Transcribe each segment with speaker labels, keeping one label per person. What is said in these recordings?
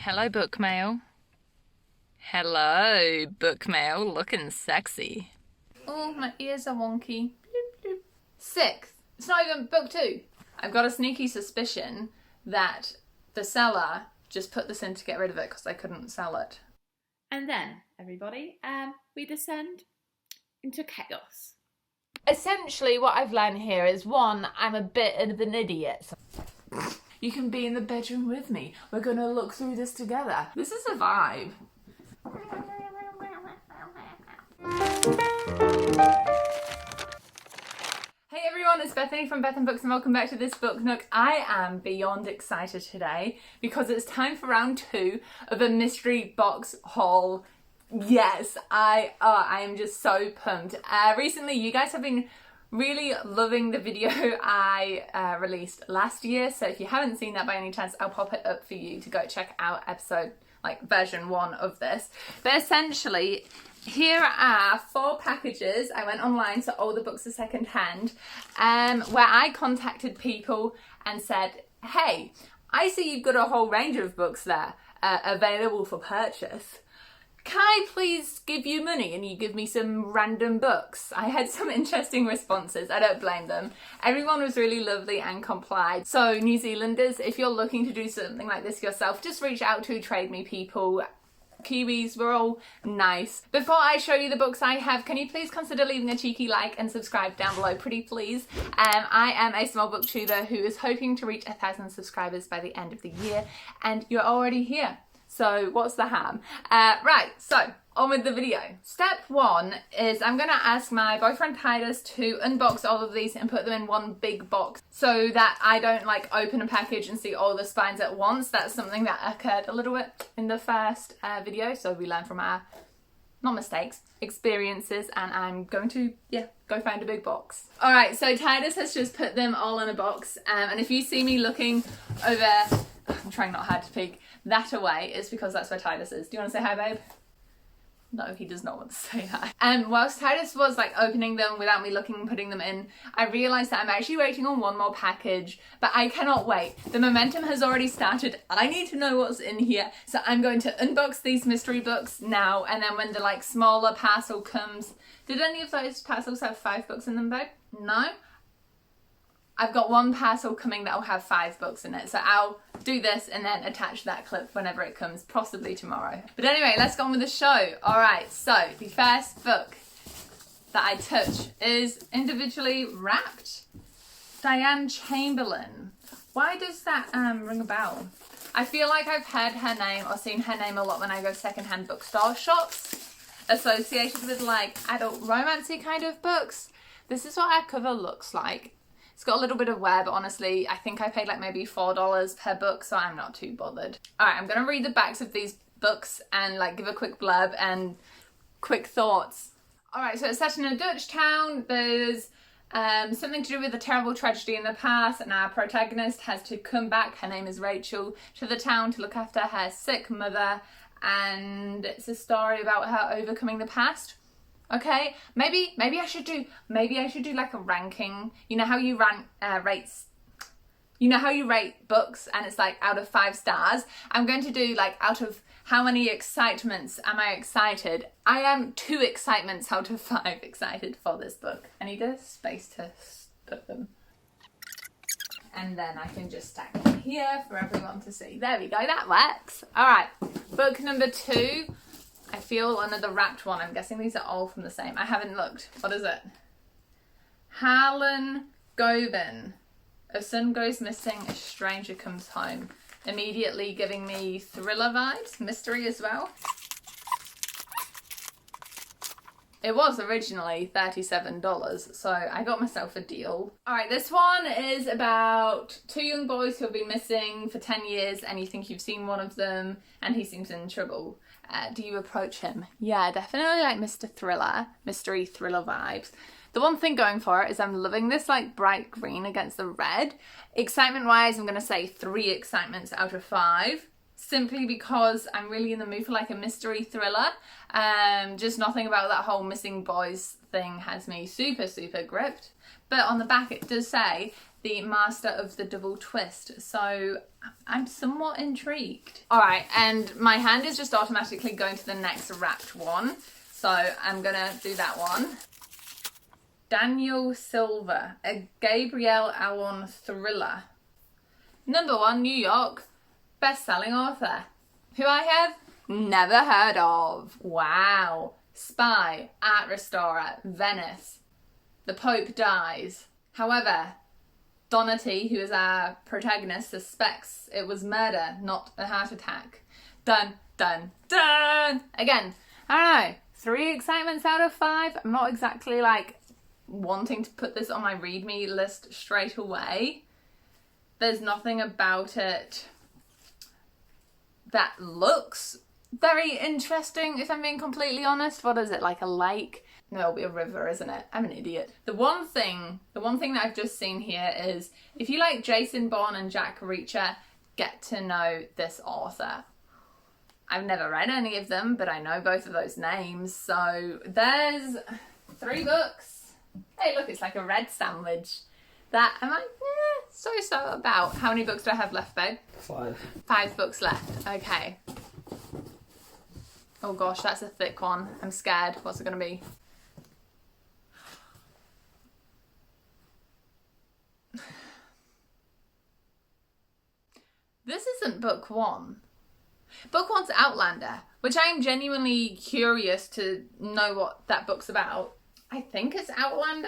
Speaker 1: Hello, book mail. Hello, book mail, looking sexy. Oh, my ears are wonky. Bloop, bloop. Sixth, it's not even book 2. I've got a sneaky suspicion that the seller just put this in to get rid of it because they couldn't sell it.
Speaker 2: And then, everybody, we descend into chaos.
Speaker 1: Essentially, what I've learned here is, one, I'm a bit of an idiot. You can be in the bedroom with me. We're gonna look through this together. This is a vibe. Hey everyone, it's Bethany from Beth and Books and welcome back to this book nook. I am beyond excited today because it's time for round 2 of a mystery box haul. Yes, I am just so pumped. Recently, you guys have been really loving the video I released last year, so if you haven't seen that by any chance, I'll pop it up for you to go check out version 1 of this. But essentially, here are 4 packages. I went online, so all the books are secondhand, where I contacted people and said, hey, I see you've got a whole range of books there available for purchase. Can I please give you money and you give me some random books? I had some interesting responses. I don't blame them. Everyone was really lovely and complied. So New Zealanders, if you're looking to do something like this yourself, just reach out to Trade Me people. Kiwis, we're all nice. Before I show you the books I have, can you please consider leaving a cheeky like and subscribe down below, pretty please? I am a small booktuber who is hoping to reach 1,000 subscribers by the end of the year, and you're already here. So what's the ham? Right, so on with the video. Step 1 is I'm gonna ask my boyfriend Titus to unbox all of these and put them in one big box so that I don't open a package and see all the spines at once. That's something that occurred a little bit in the first video, so we learn from our, not mistakes, experiences, and I'm going to, go find a big box. All right, so Titus has just put them all in a box, and if you see me looking over, I'm trying not hard to peek, that away, it's because that's where Titus is. Do you want to say hi, babe? No, he does not want to say hi. Whilst Titus was opening them without me looking and putting them in, I realised that I'm actually waiting on one more package, but I cannot wait. The momentum has already started and I need to know what's in here. So I'm going to unbox these mystery books now, and then when the smaller parcel comes, did any of those parcels have 5 books in them, babe? No? I've got one parcel coming that'll have 5 books in it, so I'll do this and then attach that clip whenever it comes, possibly tomorrow. But anyway, let's go on with the show. Alright, so the first book that I touch is individually wrapped. Diane Chamberlain. Why does that ring a bell? I feel like I've heard her name or seen her name a lot when I go secondhand bookstore shops associated with adult romancy kind of books. This is what our cover looks like. It's got a little bit of wear, but honestly, I think I paid maybe $4 per book, so I'm not too bothered. All right, I'm going to read the backs of these books and give a quick blurb and quick thoughts. All right, so it's set in a Dutch town. There's something to do with a terrible tragedy in the past, and our protagonist has to come back, her name is Rachel, to the town to look after her sick mother, and it's a story about her overcoming the past. Okay, maybe I should do a ranking. You know how you rate books and it's out of 5 stars. I'm going to do out of how many excitements am I excited. I am 2 excitements out of 5 excited for this book. I need a space to put them. And then I can just stack them here for everyone to see. There we go, that works. All right, book number 2. I feel another wrapped one. I'm guessing these are all from the same. I haven't looked. What is it? Harlan Gobin. A son goes missing, a stranger comes home. Immediately giving me thriller vibes. Mystery as well. It was originally $37, so I got myself a deal. Alright, this one is about 2 young boys who have been missing for 10 years and you think you've seen one of them and he seems in trouble. Do you approach him? Yeah, definitely Mr. Thriller, mystery thriller vibes. The one thing going for it is I'm loving this bright green against the red. Excitement wise, I'm going to say 3 excitements out of 5. Simply because I'm really in the mood for a mystery thriller. Just nothing about that whole missing boys thing has me super, super gripped. But on the back it does say, the master of the double twist. So I'm somewhat intrigued. All right, and my hand is just automatically going to the next wrapped one. So I'm gonna do that one. Daniel Silva, a Gabriel Allon thriller. #1 New York, best-selling author. Who I have never heard of. Wow. Spy, art restorer, Venice. The Pope dies. However, Donati, who is our protagonist, suspects it was murder, not a heart attack. Dun, dun, dun! Again, I don't know, 3 excitements out of 5. I'm not exactly like wanting to put this on my read me list straight away. There's nothing about it that looks very interesting, if I'm being completely honest. What is it, like a lake? No, it'll be a river, isn't it? I'm an idiot. The one thing that I've just seen here is, if you like Jason Bourne and Jack Reacher, get to know this author. I've never read any of them, but I know both of those names. So there's 3 books. Hey, look, it's like a red sandwich. That I'm like, so about. How many books do I have left, babe?
Speaker 3: 5.
Speaker 1: 5 books left. Okay. Oh gosh, that's a thick one. I'm scared. What's it gonna be? This isn't book 1. Book 1's Outlander, which I am genuinely curious to know what that book's about. I think it's Outlander.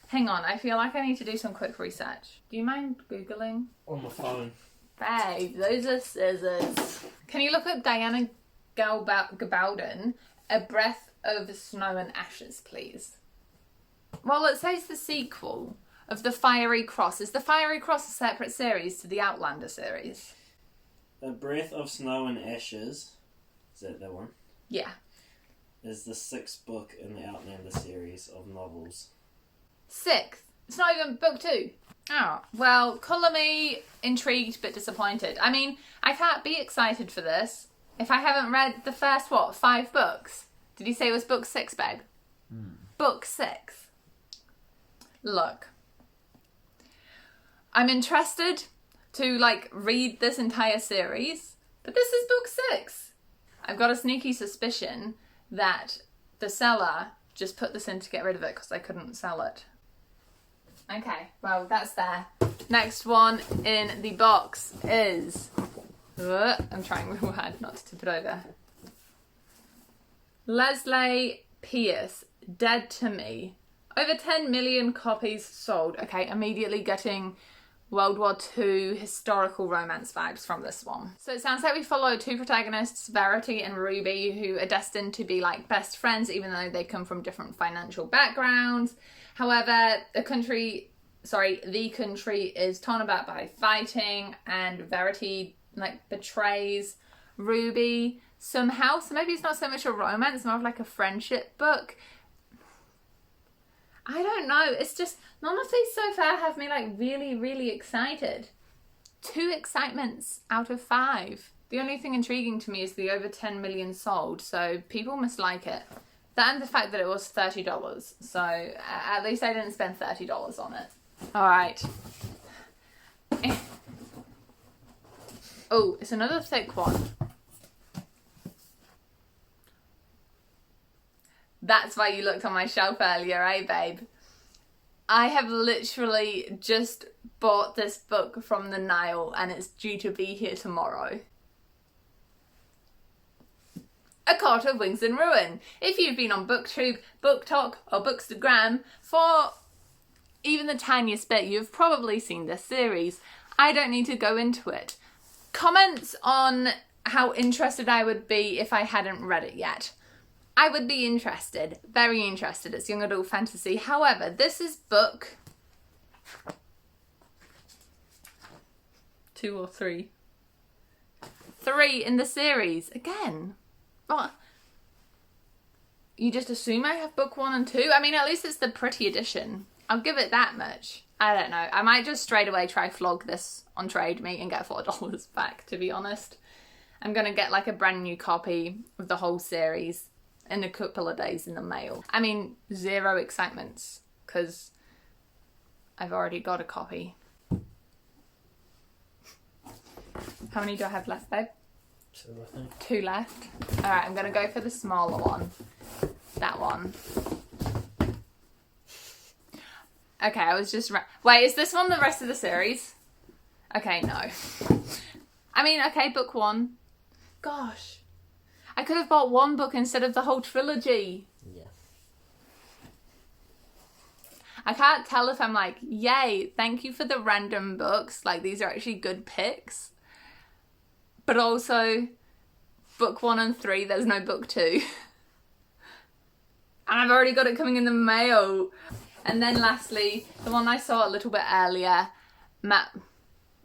Speaker 1: Hang on, I feel like I need to do some quick research. Do you mind Googling?
Speaker 3: On the phone.
Speaker 1: Babe, those are scissors. Can you look up Diana Gabaldon, A Breath of Snow and Ashes, please? Well, it says the sequel of The Fiery Cross. Is The Fiery Cross a separate series to the Outlander series?
Speaker 3: A Breath of Snow and Ashes, is that one?
Speaker 1: Yeah.
Speaker 3: Is the 6th book in the Outlander series of novels.
Speaker 1: 6th? It's not even book 2. Oh, well, colour me intrigued but disappointed. I mean, I can't be excited for this if I haven't read the first, 5 books? Did you say it was book 6, babe? Book 6. Look. I'm interested to, read this entire series, but this is book 6. I've got a sneaky suspicion that the seller just put this in to get rid of it because they couldn't sell it. Okay, well, that's there. Next one in the box is... I'm trying real hard not to tip it over. Leslie Pierce, Dead to Me. Over 10 million copies sold. Okay, immediately getting World War II historical romance vibes from this one. So it sounds like we follow 2 protagonists, Verity and Ruby, who are destined to be best friends even though they come from different financial backgrounds. However, the country is torn apart by fighting, and Verity betrays Ruby somehow. So maybe it's not so much a romance, more of a friendship book. I don't know. It's just, none of these so far have me really, really excited. 2 excitements out of 5. The only thing intriguing to me is the over 10 million sold, so people must like it. That and the fact that it was $30. So at least I didn't spend $30 on it. All right. Oh, it's another thick one. That's why you looked on my shelf earlier, eh, babe? I have literally just bought this book from the Nile and it's due to be here tomorrow. A Court of Wings and Ruin. If you've been on BookTube, BookTok or Bookstagram for even the tiniest bit, you've probably seen this series. I don't need to go into it. Comments on how interested I would be if I hadn't read it yet. I would be interested, very interested. It's young adult fantasy. However, this is book 2 or 3. 3 in the series. Again, what? You just assume I have book 1 and 2? I mean, at least it's the pretty edition. I'll give it that much. I don't know. I might just straight away try flog this on Trade Me and get $4 back, to be honest. I'm going to get a brand new copy of the whole series in a couple of days in the mail. I mean, 0 excitements, because I've already got a copy. How many do I have left, babe?
Speaker 3: 2, I think.
Speaker 1: 2 left. Alright, I'm gonna go for the smaller one. That one. Okay, I was just... Wait, is this one the rest of the series? Okay, no. I mean, okay, book 1. Gosh. I could have bought 1 book instead of the whole trilogy.
Speaker 3: Yeah.
Speaker 1: I can't tell if I'm like, yay, thank you for the random books. Like, these are actually good picks. But also, book 1 and 3, there's no book 2. And I've already got it coming in the mail. And then lastly, the one I saw a little bit earlier,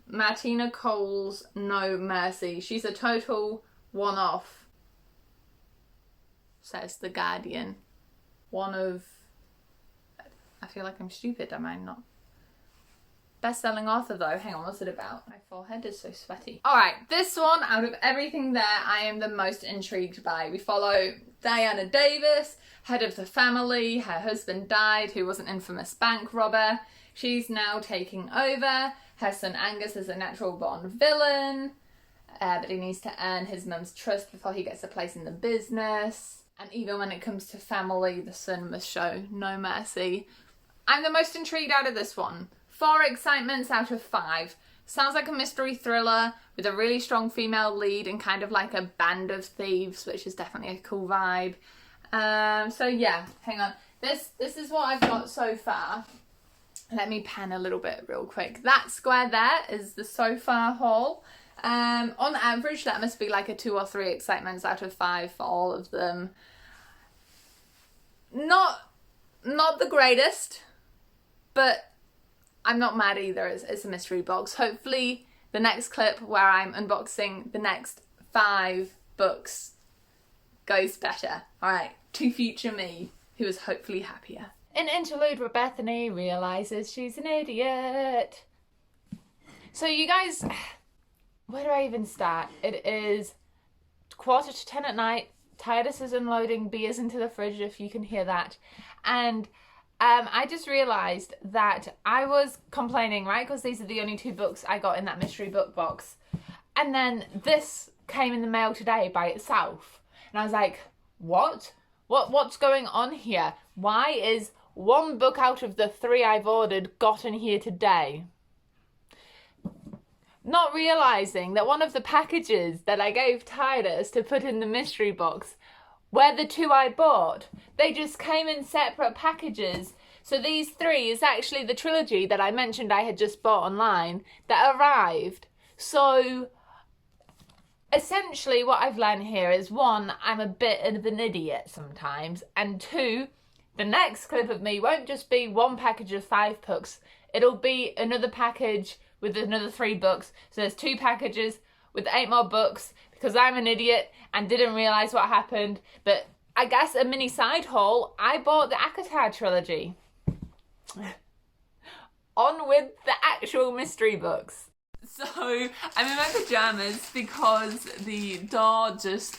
Speaker 1: Martina Cole's No Mercy. She's a total one-off, says The Guardian. One of... I feel like I'm stupid, am I not? Best-selling author though. Hang on, what's it about? My forehead is so sweaty. Alright, this one, out of everything there, I am the most intrigued by. We follow Diana Davis, head of the family. Her husband died, who was an infamous bank robber. She's now taking over. Her son Angus is a natural born villain, but he needs to earn his mum's trust before he gets a place in the business. And even when it comes to family, the son must show no mercy. I'm the most intrigued out of this one. 4 excitements out of 5. Sounds like a mystery thriller with a really strong female lead and kind of like a band of thieves, which is definitely a cool vibe. So yeah, hang on. This is what I've got so far. Let me pen a little bit real quick. That square there is the so far haul. On average, that must be like a 2 or 3 excitements out of 5 for all of them. Not the greatest, but I'm not mad either. It's a mystery box. Hopefully the next clip where I'm unboxing the next 5 books goes better. Alright, to future me, who is hopefully happier. An interlude where Bethany realises she's an idiot. So you guys, where do I even start? It is 10:15 at night. Titus is unloading beers into the fridge, if you can hear that. And I just realised that I was complaining, right? Because these are the only 2 books I got in that mystery book box. And then this came in the mail today by itself. And I was like, what? What's going on here? Why is 1 book out of the 3 I've ordered got in here today? Not realising that one of the packages that I gave Titus to put in the mystery box were the 2 I bought. They just came in separate packages. So these 3 is actually the trilogy that I mentioned I had just bought online that arrived. So essentially what I've learned here is 1, I'm a bit of an idiot sometimes, and 2, the next clip of me won't just be 1 package of 5 books, it'll be another package with another 3 books. So there's 2 packages with 8 more books because I'm an idiot and didn't realise what happened. But I guess a mini side haul, I bought the Akatar trilogy. On with the actual mystery books. So I'm in my pyjamas because the door just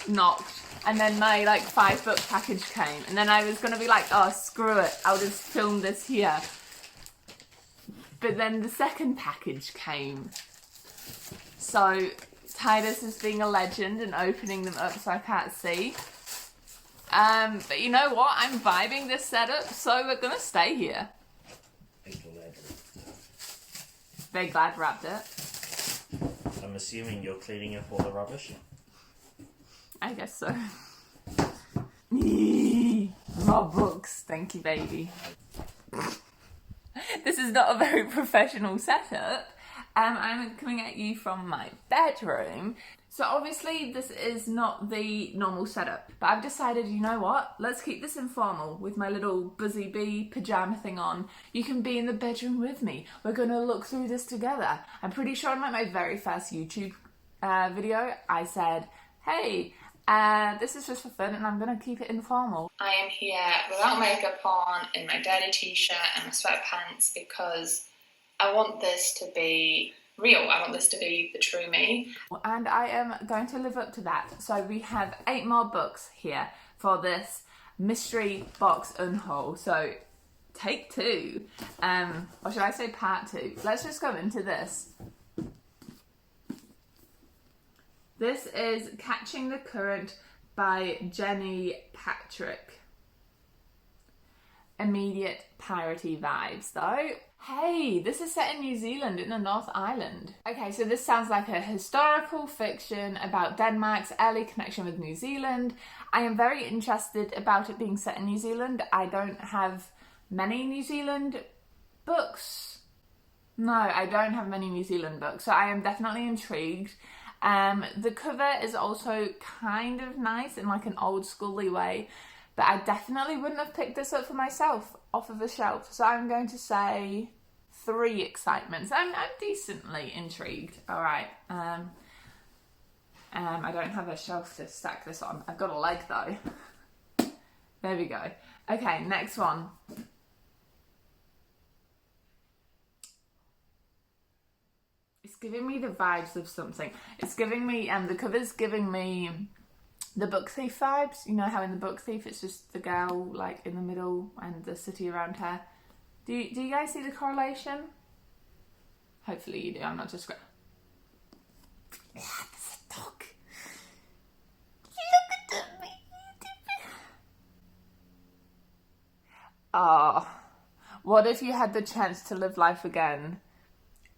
Speaker 1: knocked, and then my like 5 book package came, and then I was gonna be like, oh screw it, I'll just film this here. But then the second package came. So Titus is being a legend and opening them up so I can't see. But you know what? I'm vibing this setup, so we're gonna stay here. Big Lad wrapped it.
Speaker 3: I'm assuming you're cleaning up all the rubbish.
Speaker 1: I guess so. More books, thank you, baby. This is not a very professional setup. I'm coming at you from my bedroom. So obviously this is not the normal setup, but I've decided, you know what? Let's keep this informal with my little Buzzy Bee pyjama thing on. You can be in the bedroom with me. We're gonna look through this together. I'm pretty sure in like my very first YouTube video, I said, hey, this is just for fun and I'm gonna keep it informal. I am here without makeup on, in my dirty t-shirt and my sweatpants because I want this to be real. I want this to be the true me. And I am going to live up to that. So we have 8 more books here for this mystery box unhaul. So take 2. Or should I say part 2? Let's just go into this. This is Catching the Current by Jenny Patrick. Immediate piratey vibes though. Hey, this is set in New Zealand in the North Island. Okay, so this sounds like a historical fiction about Denmark's early connection with New Zealand. I am very interested about it being set in New Zealand. I don't have many New Zealand books. No, I don't have many New Zealand books, so I am definitely intrigued. The cover is also kind of nice in like an old schooly way, but I definitely wouldn't have picked this up for myself off of the shelf. So I'm going to say 3 excitements. I'm decently intrigued. All right. I don't have a shelf to stack this on. I've got a leg though. There we go. Okay, next one. It's giving me the vibes of something. It's giving me, the cover's giving me the Book Thief vibes. You know how in the Book Thief it's just the girl like in the middle and the city around her. Do you guys see the correlation? Hopefully you do. I'm not just... Yeah, there's a dog. Look at me. What if you had the chance to live life again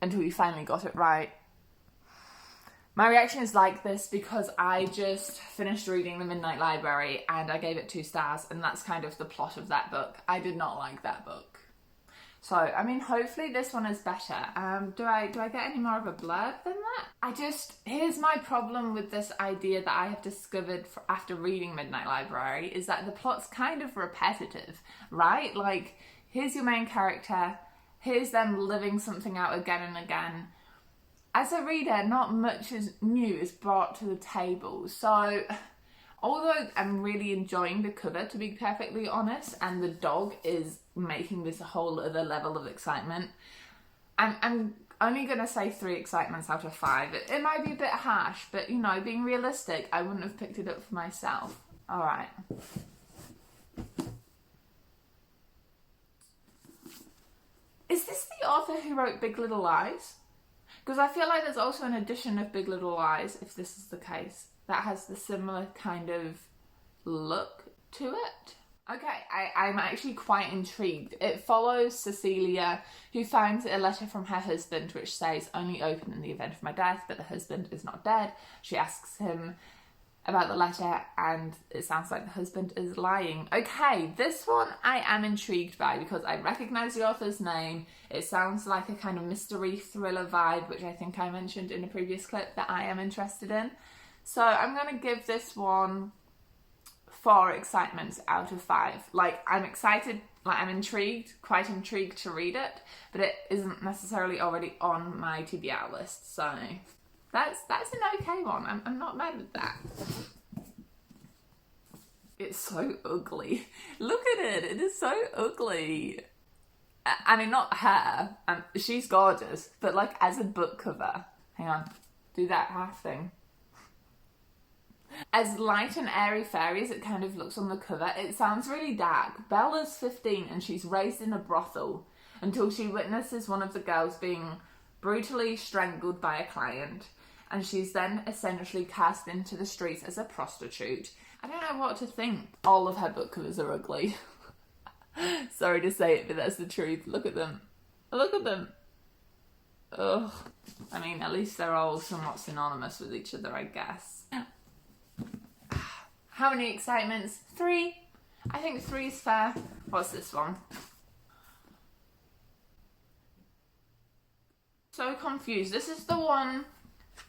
Speaker 1: until you finally got it right? My reaction is like this because I just finished reading The Midnight Library and I gave it 2 stars, and that's kind of the plot of that book. I did not like that book. So, I mean, hopefully this one is better. Do I get any more of a blurb than that? Here's my problem with this idea that I have discovered after reading Midnight Library, is that the plot's kind of repetitive, right? Like, here's your main character, here's them living something out again and again. As a reader, not much new is brought to the table. So, although I'm really enjoying the cover, to be perfectly honest, and the dog is making this a whole other level of excitement, I'm only going to say 3 excitements out of 5. It might be a bit harsh, but, you know, being realistic, I wouldn't have picked it up for myself. All right. Is this the author who wrote Big Little Lies? Because I feel like there's also an edition of Big Little Lies, if this is the case, that has the similar kind of look to it. Okay, I'm actually quite intrigued. It follows Cecilia, who finds a letter from her husband which says, "Only open in the event of my death," but the husband is not dead. She asks him about the letter and it sounds like the husband is lying. Okay, this one I am intrigued by because I recognise the author's name. It sounds like a kind of mystery thriller vibe, which I think I mentioned in a previous clip that I am interested in. So I'm going to give this one 4 excitements out of 5. Like, I'm excited, like I'm intrigued, quite intrigued to read it, but it isn't necessarily already on my TBR list, so that's an okay one. I'm not mad with that. It's so ugly. Look at it. It is so ugly. I mean, not her. She's gorgeous, but like as a book cover. Hang on. Do that half thing. As light and airy-fairy as it kind of looks on the cover, it sounds really dark. Bella's 15 and she's raised in a brothel until she witnesses one of the girls being brutally strangled by a client, and she's then essentially cast into the streets as a prostitute. I don't know what to think. All of her book covers are ugly. Sorry to say it, but that's the truth. Look at them. Look at them. Ugh. I mean, at least they're all somewhat synonymous with each other, I guess. How many excitements? 3. I think 3 is fair. What's this one? So confused. This is the one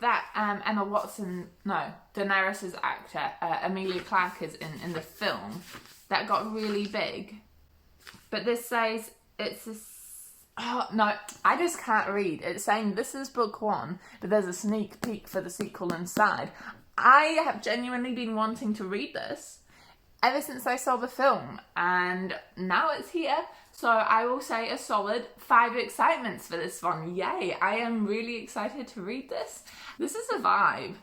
Speaker 1: that Emma Watson, no, Daenerys' actor, Emilia Clarke is in the film, that got really big. But this says it's a... Oh, no, I just can't read. It's saying this is book 1, but there's a sneak peek for the sequel inside. I have genuinely been wanting to read this ever since I saw the film, and now it's here. So I will say a solid 5 excitements for this one. Yay, I am really excited to read this. This is a vibe.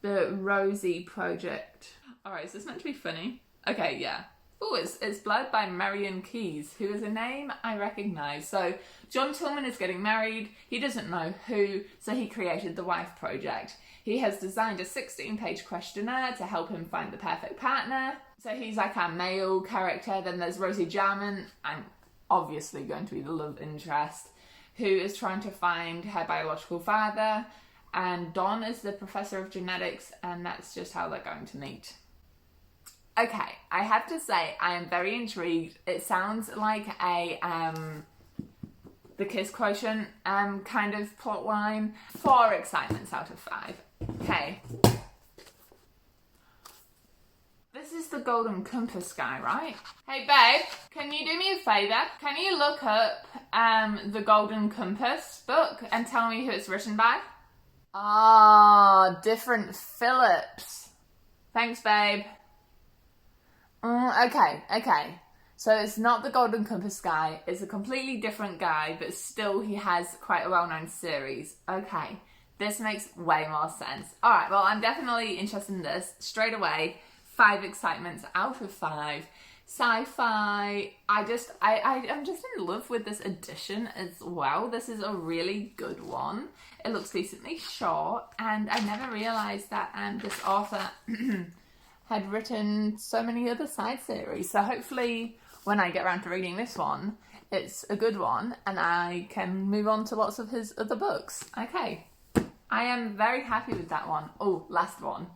Speaker 1: The Rosie Project. Alright, is this meant to be funny? Okay, yeah. Oh, it's blurred by Marion Keyes, who is a name I recognise. So John Tillman is getting married. He doesn't know who, so he created the Wife Project. He has designed a 16-page questionnaire to help him find the perfect partner. So he's like our male character. Then there's Rosie Jarman, I'm obviously going to be the love interest, who is trying to find her biological father. And Don is the professor of genetics, and that's just how they're going to meet. Okay, I have to say I am very intrigued. It sounds like a the Kiss Quotient kind of plot line. 4 excitements out of 5. Okay. This is the Golden Compass guy, right? Hey babe, can you do me a favour? Can you look up the Golden Compass book and tell me who it's written by? Ah, different Phillips. Thanks, babe. Okay. So it's not the Golden Compass guy. It's a completely different guy, but still he has quite a well-known series. Okay, this makes way more sense. All right, well, I'm definitely interested in this. Straight away, 5 excitements out of 5. Sci-fi. I'm just in love with this edition as well. This is a really good one. It looks decently short, and I never realised that this author had written so many other side series. So hopefully when I get around to reading this one, it's a good one and I can move on to lots of his other books. Okay, I am very happy with that one. Oh, last one.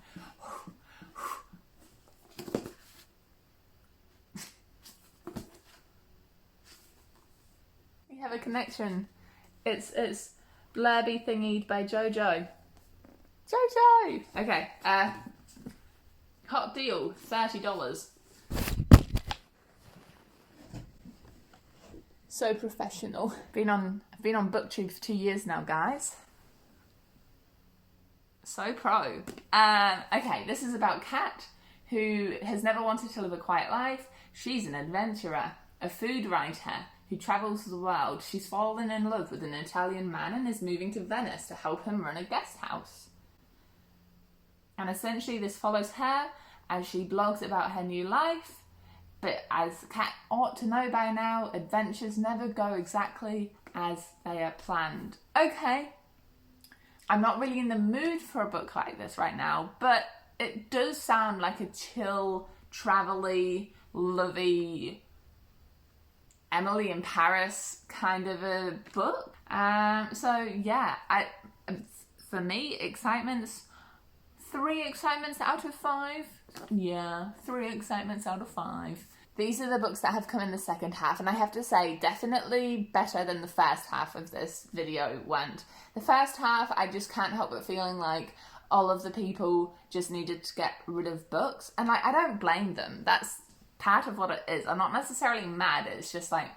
Speaker 1: We have a connection. It's blurby thingied by Jojo. Jojo! Okay, hot deal, $30. So professional. I've been on BookTube for 2 years now, guys. So pro. Okay, this is about Kat, who has never wanted to live a quiet life. She's an adventurer, a food writer who travels the world. She's fallen in love with an Italian man and is moving to Venice to help him run a guest house. And essentially this follows her as she blogs about her new life. But as Kat ought to know by now, adventures never go exactly as they are planned. Okay, I'm not really in the mood for a book like this right now, but it does sound like a chill, travel-y, lovey, Emily in Paris kind of a book. So yeah, for me, excitements, 3 excitements out of 5. Yeah, 3 excitements out of 5. These are the books that have come in the second half, and I have to say, definitely better than the first half of this video went. The first half, I just can't help but feeling like all of the people just needed to get rid of books, and I don't blame them. That's part of what it is. I'm not necessarily mad, it's just like,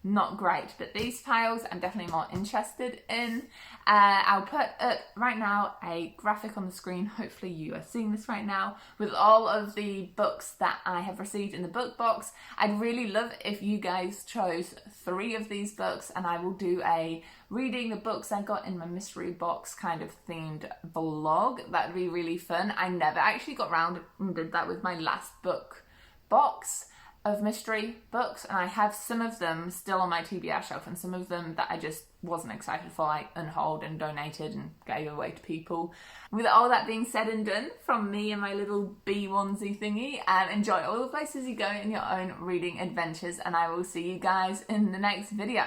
Speaker 1: not great. But these files I'm definitely more interested in. I'll put up right now a graphic on the screen, hopefully you are seeing this right now, with all of the books that I have received in the book box. I'd really love if you guys chose 3 of these books, and I will do a reading the books I got in my mystery box kind of themed vlog. That'd be really fun. I never actually got round and did that with my last book box of mystery books, and I have some of them still on my TBR shelf and some of them that I just wasn't excited for, I unhauled and donated and gave away to people. With all that being said and done from me and my little bee onesie thingy, enjoy all the places you go in your own reading adventures, and I will see you guys in the next video.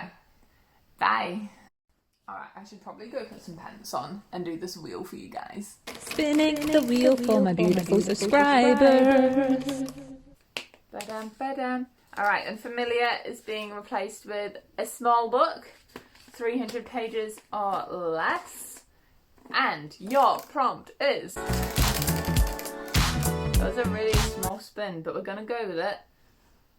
Speaker 1: Bye. Alright, I should probably go put some pants on and do this wheel for you guys.
Speaker 4: Spinning the wheel for my beautiful subscribers.
Speaker 1: Ba-dum. Alright, Unfamiliar is being replaced with a small book, 300 pages or less. And your prompt is... That was a really small spin, but we're going to go with it.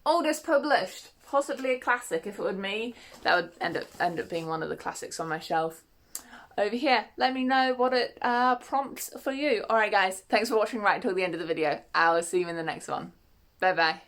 Speaker 1: Oldest published, possibly a classic. If it were me, that would end up being one of the classics on my shelf. Over here, let me know what it prompts for you. Alright guys, thanks for watching right until the end of the video. I'll see you in the next one. Bye bye.